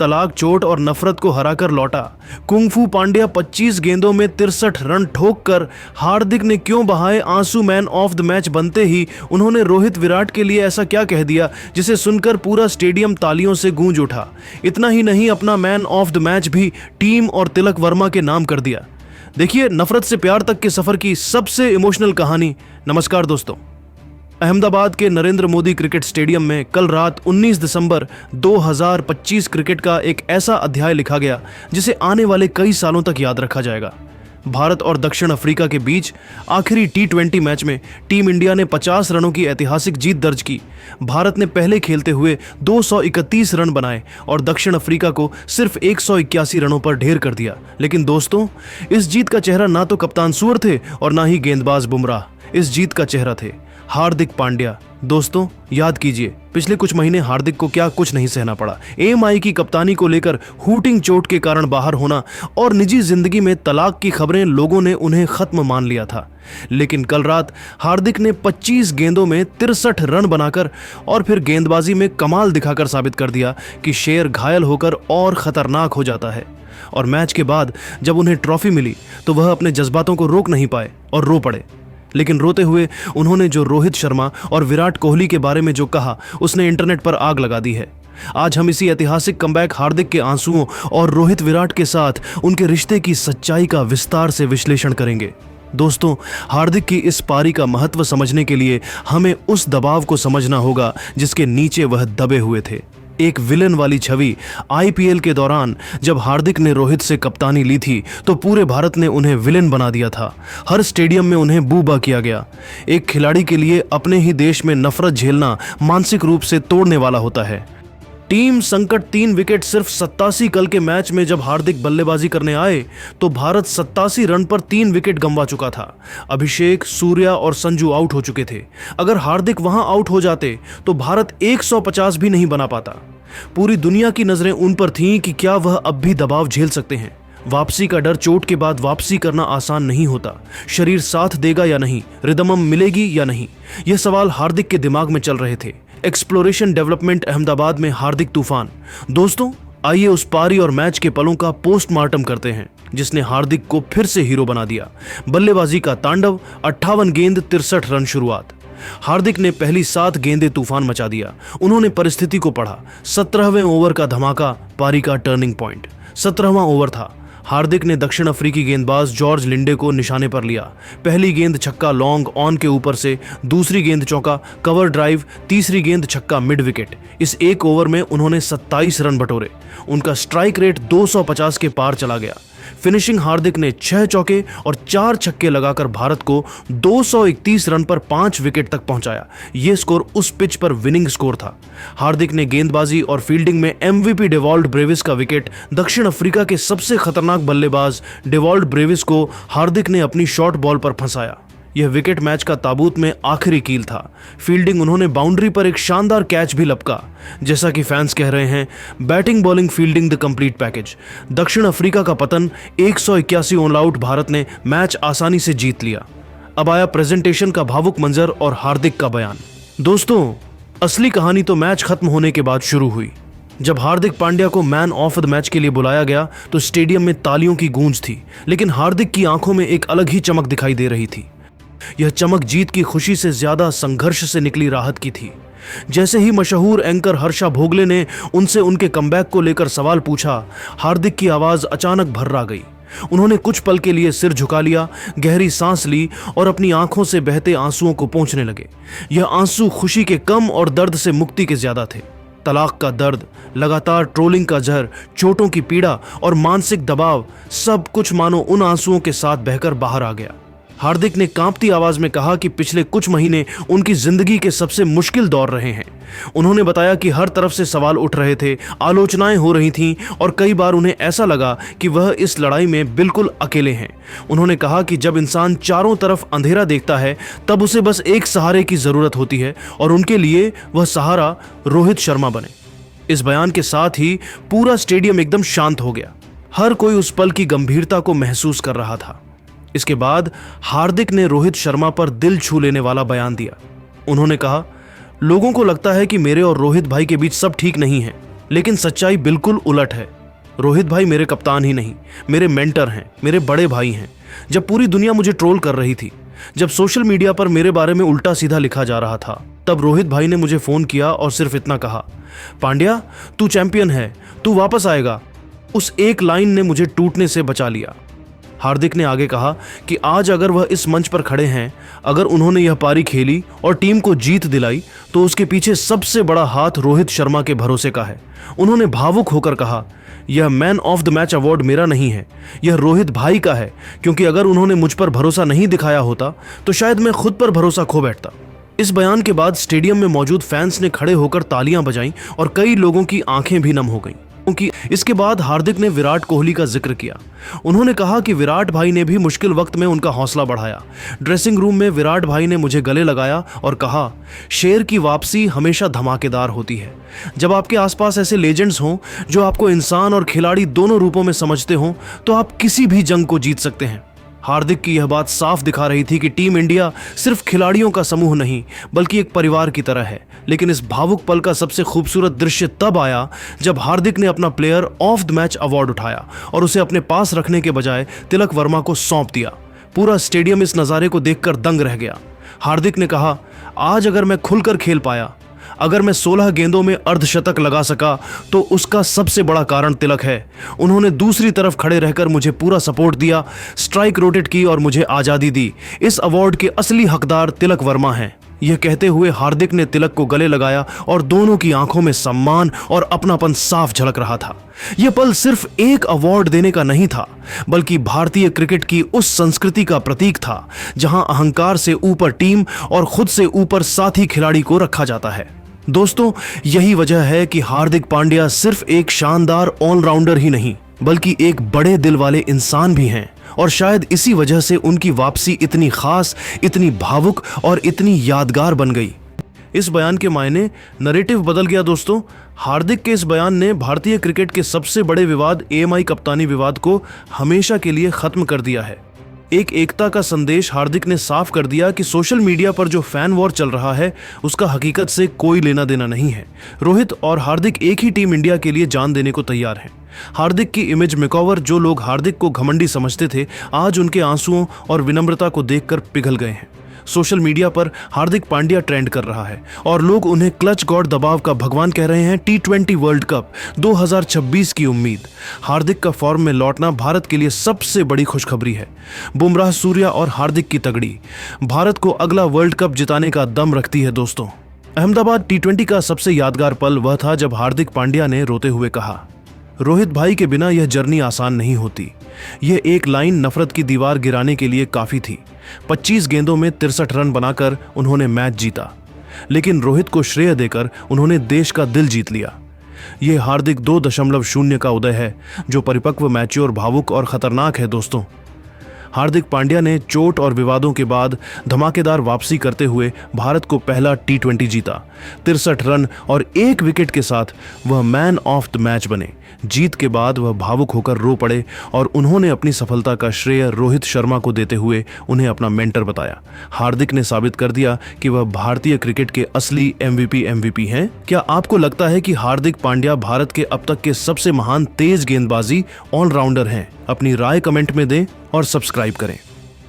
तलाक, चोट और नफरत को हराकर लौटा। कुंग-फू पांड्या 25 गेंदों में 63 रन ठोक कर हार्दिक ने क्यों बहाए आंसू। मैन ऑफ द मैच बनते ही उन्होंने रोहित विराट के लिए ऐसा क्या कह दिया जिसे सुनकर पूरा स्टेडियम तालियों से गूंज उठा। इतना ही नहीं, अपना मैन ऑफ द मैच भी टीम और तिलक वर्मा के नाम कर दिया। देखिए नफरत से प्यार तक के सफर की सबसे इमोशनल कहानी। नमस्कार दोस्तों, अहमदाबाद के नरेंद्र मोदी क्रिकेट स्टेडियम में कल रात 19 दिसंबर 2025 क्रिकेट का एक ऐसा अध्याय लिखा गया जिसे आने वाले कई सालों तक याद रखा जाएगा। भारत और दक्षिण अफ्रीका के बीच आखिरी T20 मैच में टीम इंडिया ने 50 रनों की ऐतिहासिक जीत दर्ज की। भारत ने पहले खेलते हुए 231 रन बनाए और दक्षिण अफ्रीका को सिर्फ 181 रनों पर ढेर कर दिया। लेकिन दोस्तों, इस जीत का चेहरा ना तो कप्तान सूअर थे और ना ही गेंदबाज बुमराह। इस जीत का चेहरा थे हार्दिक पांड्या। दोस्तों याद कीजिए, पिछले कुछ महीने हार्दिक को क्या कुछ नहीं सहना पड़ा। एएमआई की कप्तानी को लेकर हूटिंग चोट के कारण बाहर होना और निजी जिंदगी में तलाक की खबरें, लोगों ने उन्हें खत्म मान लिया था। लेकिन कल रात हार्दिक ने 25 गेंदों में 63 रन बनाकर और फिर गेंदबाजी में कमाल दिखाकर साबित कर दिया कि शेर घायल होकर और खतरनाक हो जाता है। और मैच के बाद जब उन्हें ट्रॉफी मिली तो वह अपने जज्बातों को रोक नहीं पाए और रो पड़े। लेकिन रोते हुए उन्होंने जो रोहित शर्मा और विराट कोहली के बारे में जो कहा, उसने इंटरनेट पर आग लगा दी है। आज हम इसी ऐतिहासिक कमबैक हार्दिक के आंसुओं और रोहित विराट के साथ उनके रिश्ते की सच्चाई का विस्तार से विश्लेषण करेंगे। दोस्तों, हार्दिक की इस पारी का महत्व समझने के लिए हमें उस दबाव को समझना होगा जिसके नीचे वह दबे हुए थे। एक विलन वाली छवि आईपीएल के दौरान जब हार्दिक ने रोहित से कप्तानी ली थी तो पूरे भारत ने उन्हें विलन बना दिया था। हर स्टेडियम में उन्हें बूबा किया गया। एक खिलाड़ी के लिए अपने ही देश में नफरत झेलना मानसिक रूप से तोड़ने वाला होता है। टीम संकट 3 विकेट सिर्फ 87 कल के मैच में जब हार्दिक बल्लेबाजी करने आए तो भारत 87 रन पर 3 विकेट गंवा चुका था। अभिषेक, सूर्या और संजू आउट हो चुके थे। अगर हार्दिक वहां आउट हो जाते तो भारत 150 भी नहीं बना पाता। पूरी दुनिया की नजरें उन पर थीं कि क्या वह अब भी दबाव झेल सकते हैं। वापसी का डर, चोट के बाद वापसी करना आसान नहीं होता। शरीर साथ देगा या नहीं, रिदम मिलेगी या नहीं, यह सवाल हार्दिक के दिमाग में चल रहे थे। एक्सप्लोरेशन डेवलपमेंट अहमदाबाद में हार्दिक तूफान। दोस्तों आइए उस पारी और मैच के पलों का पोस्टमार्टम करते हैं जिसने हार्दिक को फिर से हीरो बना दिया। बल्लेबाजी का तांडव, 58 गेंद 63 रन शुरुआत। हार्दिक ने पहली 7 गेंदें तूफान मचा दिया। उन्होंने परिस्थिति को पढ़ा। 17वें ओवर का धमाका पारी का टर्निंग पॉइंट। 17वां ओवर था। हार्दिक ने दक्षिण अफ्रीकी गेंदबाज जॉर्ज लिंडे को निशाने पर लिया। पहली गेंद छक्का लॉन्ग ऑन के ऊपर से, दूसरी गेंद चौका कवर ड्राइव, तीसरी गेंद छक्का मिड विकेट। इस एक ओवर में उन्होंने 27 रन बटोरे। उनका स्ट्राइक रेट 250 के पार चला गया। फिनिशिंग हार्दिक ने 6 चौके और 4 छक्के लगाकर भारत को 231 रन पर 5 विकेट तक पहुंचाया। यह स्कोर उस पिच पर विनिंग स्कोर था। हार्दिक ने गेंदबाजी और फील्डिंग में एमवीपी डेवॉल्ड ब्रेविस का विकेट, दक्षिण अफ्रीका के सबसे खतरनाक बल्लेबाज डेवॉल्ड ब्रेविस को हार्दिक ने अपनी शॉर्ट बॉल पर फंसाया। यह विकेट मैच का ताबूत में आखिरी कील था। फील्डिंग, उन्होंने बाउंड्री पर एक शानदार कैच भी लपका। जैसा कि फैंस कह रहे हैं, batting bowling fielding the complete package. दक्षिण अफ्रीका का पतन, 181 ऑल आउट। भारत ने मैच आसानी से जीत लिया। अब आया प्रेजेंटेशन का भावुक मंजर और हार्दिक का बयान। दोस्तों असली कहानी तो मैच खत्म होने के बाद शुरू हुई। जब हार्दिक पांड्या को मैन ऑफ द मैच के लिए बुलाया गया तो स्टेडियम में तालियों की गूंज थी। लेकिन हार्दिक की आंखों में एक अलग ही चमक दिखाई दे रही थी। यह चमक जीत की खुशी से ज्यादा संघर्ष से निकली राहत की थी। जैसे ही मशहूर एंकर हर्षा भोगले ने उनसे उनके कमबैक को लेकर सवाल पूछा, हार्दिक की आवाज अचानक भर्रा गई। उन्होंने कुछ पल के लिए सिर झुका लिया, गहरी सांस ली और अपनी आंखों से बहते आंसुओं को पोंछने लगे। यह आंसू खुशी के कम और दर्द से मुक्ति के ज्यादा थे। तलाक का दर्द, लगातार ट्रोलिंग का जहर, चोटों की पीड़ा और मानसिक दबाव, सब कुछ मानो उन आंसुओं के साथ बहकर बाहर आ गया। हार्दिक ने कांपती आवाज में कहा कि पिछले कुछ महीने उनकी जिंदगी के सबसे मुश्किल दौर रहे हैं। उन्होंने बताया कि हर तरफ से सवाल उठ रहे थे, आलोचनाएं हो रही थीं और कई बार उन्हें ऐसा लगा कि वह इस लड़ाई में बिल्कुल अकेले हैं। उन्होंने कहा कि जब इंसान चारों तरफ अंधेरा देखता है तब उसे बस एक सहारे की जरूरत होती है और उनके लिए वह सहारा रोहित शर्मा बने। इस बयान के साथ ही पूरा स्टेडियम एकदम शांत हो गया। हर कोई उस पल की गंभीरता को महसूस कर रहा था। इसके बाद हार्दिक ने रोहित शर्मा पर दिल छू लेने वाला बयान दिया। उन्होंने कहा, लोगों को लगता है कि मेरे और रोहित भाई के बीच सब ठीक नहीं है, लेकिन सच्चाई बिल्कुल उलट है। रोहित भाई मेरे कप्तान ही नहीं, मेरे मेंटर हैं, मेरे बड़े भाई हैं। जब पूरी दुनिया मुझे ट्रोल कर रही थी, जब सोशल मीडिया पर मेरे बारे में उल्टा सीधा लिखा जा रहा था, तब रोहित भाई ने मुझे फोन किया और सिर्फ इतना कहा, पांड्या तू चैंपियन है, तू वापस आएगा। उस एक लाइन ने मुझे टूटने से बचा लिया। हार्दिक ने आगे कहा कि आज अगर वह इस मंच पर खड़े हैं, अगर उन्होंने यह पारी खेली और टीम को जीत दिलाई, तो उसके पीछे सबसे बड़ा हाथ रोहित शर्मा के भरोसे का है। उन्होंने भावुक होकर कहा, यह man of the match award मेरा नहीं है, यह रोहित भाई का है, क्योंकि अगर उन्होंने मुझ पर भरोसा नहीं दिखाया होता तो शायद मैं खुद पर भरोसा खो बैठता। इस बयान के बाद स्टेडियम में मौजूद फैंस ने खड़े होकर तालियां बजाईं और कई लोगों की आंखें भी नम हो गईं। क्योंकि इसके बाद हार्दिक ने विराट कोहली का जिक्र किया। उन्होंने कहा कि विराट भाई ने भी मुश्किल वक्त में उनका हौसला बढ़ाया। ड्रेसिंग रूम में विराट भाई ने मुझे गले लगाया और कहा, शेर की वापसी हमेशा धमाकेदार होती है। जब आपके आसपास ऐसे लेजेंड्स हों जो आपको इंसान और खिलाड़ी दोनों रूपों में समझते हों, तो आप किसी भी जंग को जीत सकते हैं। हार्दिक की यह बात साफ दिखा रही थी कि टीम इंडिया सिर्फ खिलाड़ियों का समूह नहीं, बल्कि एक परिवार की तरह है। लेकिन इस भावुक पल का सबसे खूबसूरत दृश्य तब आया जब हार्दिक ने अपना player of the match award उठाया और उसे अपने पास रखने के बजाय तिलक वर्मा को सौंप दिया। पूरा स्टेडियम इस नज़ारे को देखकर दंग रह गया। हार्दिक ने कहा, आज अगर मैं खुलकर खेल पाया, अगर मैं 16 गेंदों में अर्धशतक लगा सका, तो उसका सबसे बड़ा कारण तिलक है। उन्होंने दूसरी तरफ खड़े रहकर मुझे पूरा सपोर्ट दिया, स्ट्राइक रोटेट की और मुझे आज़ादी दी। इस अवार्ड के असली हकदार तिलक वर्मा हैं। यह कहते हुए हार्दिक ने तिलक को गले लगाया और दोनों की आंखों में सम्मान और अपनापन साफ झलक रहा था। यह पल सिर्फ एक अवार्ड देने का नहीं था, बल्कि भारतीय क्रिकेट की उस संस्कृति का प्रतीक था जहां अहंकार से ऊपर टीम और खुद से ऊपर साथी खिलाड़ी को रखा जाता है। दोस्तों, यही वजह है कि हार्दिक पांड्या सिर्फ एक शानदार ऑलराउंडर ही नहीं, बल्कि एक बड़े दिल वाले इंसान भी हैं। और शायद इसी वजह से उनकी वापसी इतनी खास, इतनी भावुक और इतनी यादगार बन गई। इस बयान के मायने नैरेटिव बदल गया दोस्तों। हार्दिक के इस बयान ने भारतीय क्रिकेट के सबसे बड़े विवाद एएमआई कप्तानी विवाद को हमेशा के लिए खत्म कर दिया है। एक एकता का संदेश हार्दिक ने साफ कर दिया कि सोशल मीडिया पर जो फैन वॉर चल रहा है, उसका हकीकत से कोई लेना देना नहीं है। रोहित और हार्दिक एक ही टीम इंडिया के लिए जान देने को तैयार हैं। हार्दिक की इमेज मेकओवर जो लोग हार्दिक को घमंडी समझते थे, आज उनके आंसुओं और विनम्रता को देखकर पिघल गए हैं। सोशल मीडिया पर हार्दिक पांड्या ट्रेंड कर रहा है और लोग उन्हें क्लच गॉड दबाव का भगवान कह रहे हैं। T20 वर्ल्ड कप 2026 की उम्मीद। हार्दिक का फॉर्म में लौटना भारत के लिए सबसे बड़ी खुशखबरी है। बुमराह, सूर्या और हार्दिक की तगड़ी भारत को अगला वर्ल्ड कप जिताने का दम रखती है दोस्तों। अहमदाबाद T20 का सबसे यादगार पल वह था जब हार्दिक पांड्या ने रोते हुए कहा, रोहित भाई के बिना यह जर्नी आसान नहीं होती। यह एक लाइन नफरत की दीवार गिराने के लिए काफी थी। 25 गेंदों में 63 रन बनाकर उन्होंने मैच जीता, लेकिन रोहित को श्रेय देकर उन्होंने देश का दिल जीत लिया। यह हार्दिक 2.0 का उदय है, जो परिपक्व, मैच्योर, भावुक और खतरनाक है दोस्तों। हार्दिक पांड्या ने चोट और विवादों के बाद धमाकेदार वापसी करते हुए भारत को पहला T20 जीता। 63 रन और 1 विकेट के साथ वह मैन ऑफ द मैच बने। जीत के बाद वह भावुक होकर रो पड़े और उन्होंने अपनी सफलता का श्रेय रोहित शर्मा को देते हुए उन्हें अपना मेंटर बताया। हार्दिक ने साबित कर दिया कि वह भारतीय क्रिकेट के असली MVP हैं। क्या आपको लगता है कि हार्दिक पांड्या भारत के अब तक के सबसे महान तेज गेंदबाजी ऑलराउंडर हैं? अपनी राय कमेंट में दें और सब्सक्राइब करें।